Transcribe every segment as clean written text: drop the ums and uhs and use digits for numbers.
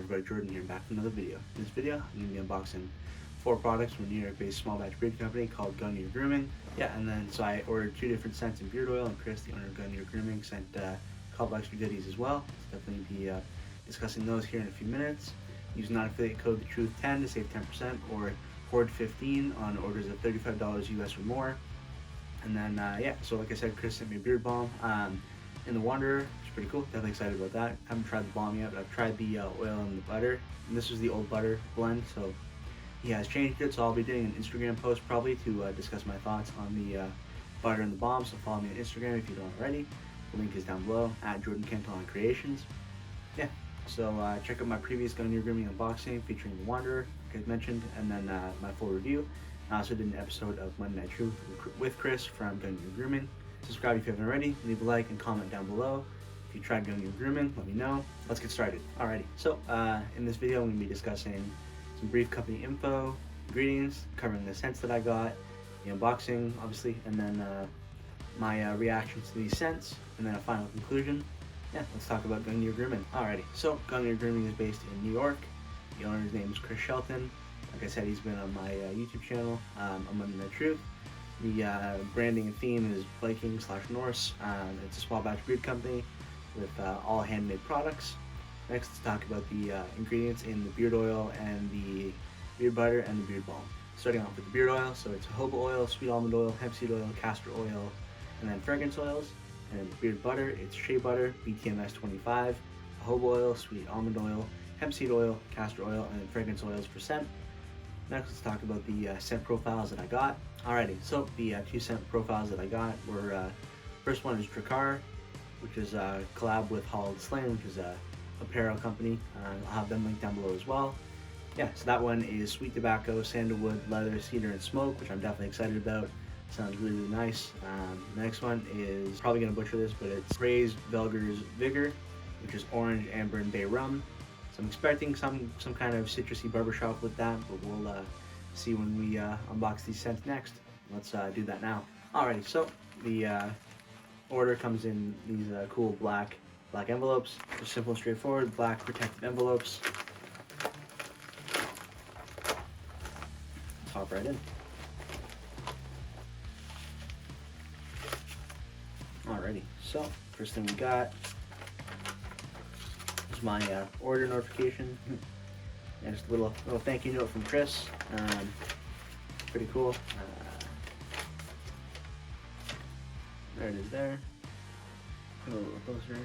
everybody, Jordan here, back with another video. In this video, I'm going to be unboxing 4 products from a New York-based small batch beard company called Gungnir Grooming. Yeah, and then so I ordered 2 different scents in beard oil, and Chris, the owner of Gungnir Grooming, sent a couple extra goodies as well. So definitely be discussing those here in a few minutes. Use non-affiliate code TheTruth10 to save 10%, or Horde15 on orders of $35 US or more. And then yeah, so like I said, Chris sent me a beard balm in the Wanderer, which is pretty cool. Definitely excited about that. I haven't tried the balm yet, but I've tried the oil and the butter. And this was the old butter blend, so he has changed it. So I'll be doing an Instagram post probably to discuss my thoughts on the butter and the balm. So follow me on Instagram if you don't already. The link is down below at Jordan Canton Creations. Yeah. So check out my previous Gungnir Grooming unboxing featuring the Wanderer, like I mentioned, and then my full review. I also did an episode of Monday Night Truth with Chris from Gungnir Grooming. Subscribe if you haven't already, leave a like and comment down below. If you tried Gungnir Grooming, let me know. Let's get started. Alrighty, so in this video I'm going to be discussing some brief company info, ingredients, covering the scents that I got, the unboxing obviously, and then my reactions to these scents, and then a final conclusion. Yeah, let's talk about Gungnir Grooming. Alrighty, so Gungnir Grooming is based in New York. The owner's name is Chris Shelton. Like I said, he's been on my YouTube channel, on Monday Night Truth. The branding and theme is Viking/Norse. It's a small batch beard company with all handmade products. Next, let's talk about the ingredients in the beard oil and the beard butter and the beard balm. Starting off with the beard oil, so it's jojoba oil, sweet almond oil, hemp seed oil, castor oil, and then fragrance oils. And the beard butter, it's shea butter, BTMS 25, jojoba oil, sweet almond oil, hemp seed oil, castor oil, and then fragrance oils for scent. Next, let's talk about the scent profiles that I got. Alrighty, so the 2 scent profiles that I got were, first one is Dracar, which is a collab with Hollow the Slain, which is a apparel company. I'll have them linked down below as well. Yeah, so that one is sweet tobacco, sandalwood, leather, cedar, and smoke, which I'm definitely excited about. Sounds really, really nice. The next one is, probably gonna butcher this, but it's Praise Velger's Vigor, which is orange, amber, and bay rum. So I'm expecting some kind of citrusy barbershop with that, but we'll see when we unbox these scents next. Let's do that now. Alrighty, so the order comes in these cool black envelopes. Just simple and straightforward, black protective envelopes. Let's hop right in. Alrighty, so first thing we got is my order notification, and just a little thank you note from Chris. Pretty cool. There it is there. A little closer.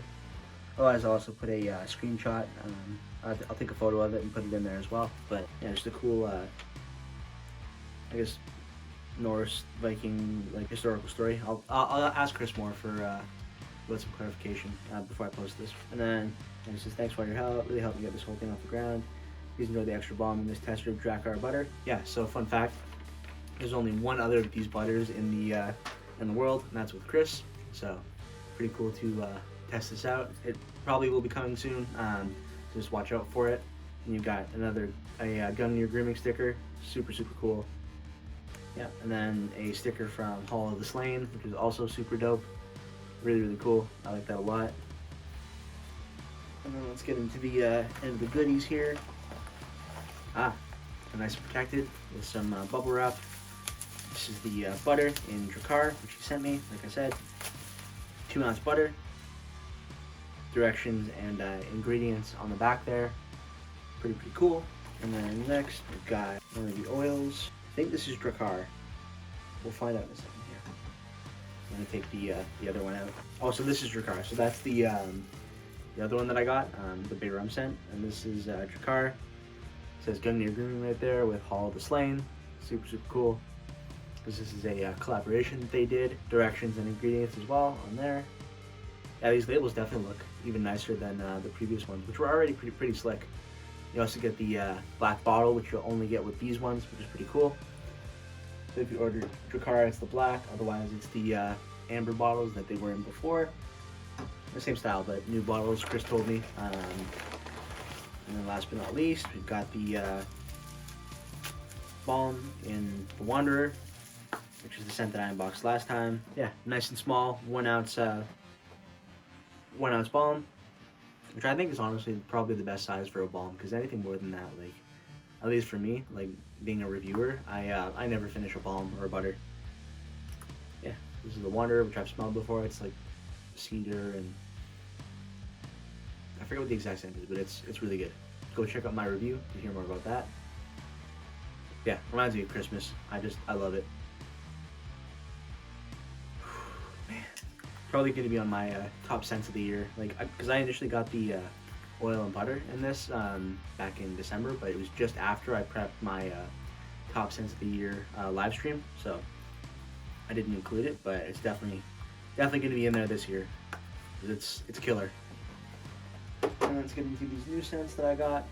Otherwise, I'll also put a screenshot. I'll take a photo of it and put it in there as well. But yeah, just a cool, I guess, Norse Viking like historical story. I'll ask Chris more for with some clarification before I post this. And then it says, thanks for all your help. Really helped me get this whole thing off the ground. Please enjoy the extra balm in this tester of Dracar butter. Yeah. So fun fact, there's only one other of these butters in the world, and that's with Chris. So pretty cool to test this out. It probably will be coming soon. So just watch out for it. And you've got another Gungnir Grooming sticker. Super cool. Yeah, and then a sticker from Hollow the Slain, which is also super dope. Really cool. I like that a lot. And then let's get into the end of the goodies here. Nice and protected with some bubble wrap. This is the butter in Dracar, which he sent me. Like I said, 2-ounce butter. Directions and ingredients on the back there. Pretty cool. And then next we've got one of the oils. I think this is Dracar. We'll find out in a second here. I'm gonna take the other one out. Oh, so this is Dracar. So that's the other one that I got, the Bay Rum scent, and this is Dracar. It says Gungnir Grooming right there with Hollow the Slain. Super cool. Because this is a collaboration that they did. Directions and ingredients as well on there. Yeah, these labels definitely look even nicer than the previous ones, which were already pretty slick. You also get the black bottle, which you'll only get with these ones, which is pretty cool. So if you order Dracar, it's the black. Otherwise, it's the amber bottles that they were in before. The same style, but new bottles, Chris told me. And then last but not least, we've got the Balm in the Wanderer, which is the scent that I unboxed last time. Yeah, nice and small, 1 ounce balm. which I think is honestly probably the best size for a balm, because anything more than that, like, at least for me, like being a reviewer, I never finish a balm or a butter. Yeah, this is the Wanderer, which I've smelled before. It's like cedar and I forget what the exact scent is, but it's really good. Go check out my review to hear more about that. Yeah, reminds me of Christmas. I love it. Man, probably going to be on my top scents of the year. Like, because I initially got the oil and butter in this back in December, but it was just after I prepped my top scents of the year live stream, so I didn't include it, but it's definitely going to be in there this year. It's killer. And let's get into these new scents that I got.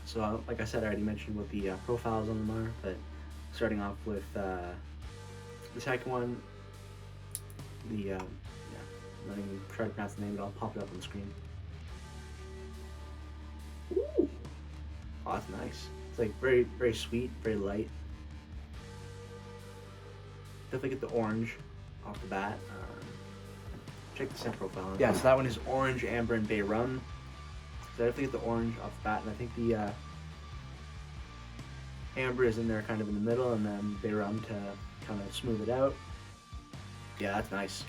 So, like I said, I already mentioned what the profiles on them are, but starting off with the second one, yeah, let me try to pronounce the name, but I'll pop it up on the screen. Ooh! Oh, that's nice. It's like very, very sweet, very light. Definitely get the orange off the bat. Check the scent profile. Yeah, so that one is orange, amber, and bay rum. So I definitely get the orange off the bat, and I think the amber is in there kind of in the middle, and then bay rum to kind of smooth it out. Yeah, that's nice.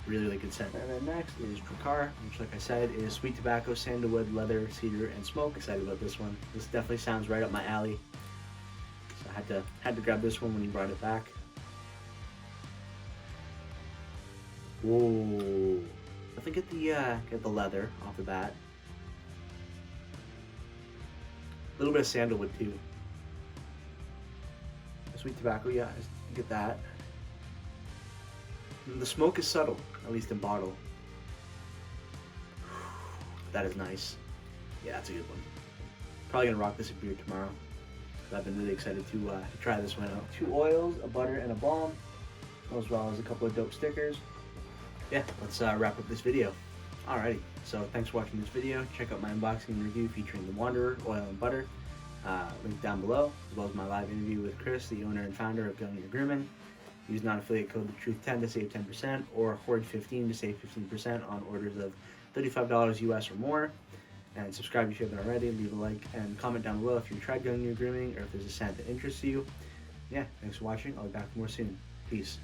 Really, really good scent. And then next is Dracar, which, like I said, is sweet tobacco, sandalwood, leather, cedar, and smoke. Excited about this one. This definitely sounds right up my alley. So I had to grab this one when you brought it back. Whoa! I think get the leather off the bat. A little bit of sandalwood too. Sweet tobacco, yeah, I get that. And the smoke is subtle, at least in bottle. That is nice. Yeah, that's a good one. Probably gonna rock this in beer tomorrow. I've been really excited to try this one out. 2 oils, a butter, and a balm, as well as a couple of dope stickers. Yeah, let's wrap up this video. Alrighty, so thanks for watching this video. Check out my unboxing review featuring the Wanderer, oil and butter, linked down below, as well as my live interview with Chris, the owner and founder of Gungnir Grooming. Use non-affiliate code TheTruth10 to save 10%, or Horde15 to save 15% on orders of $35 US or more. And subscribe if you haven't already. Leave a like and comment down below if you've tried Gungnir Grooming or if there's a scent that interests you. Yeah, thanks for watching. I'll be back for more soon. Peace.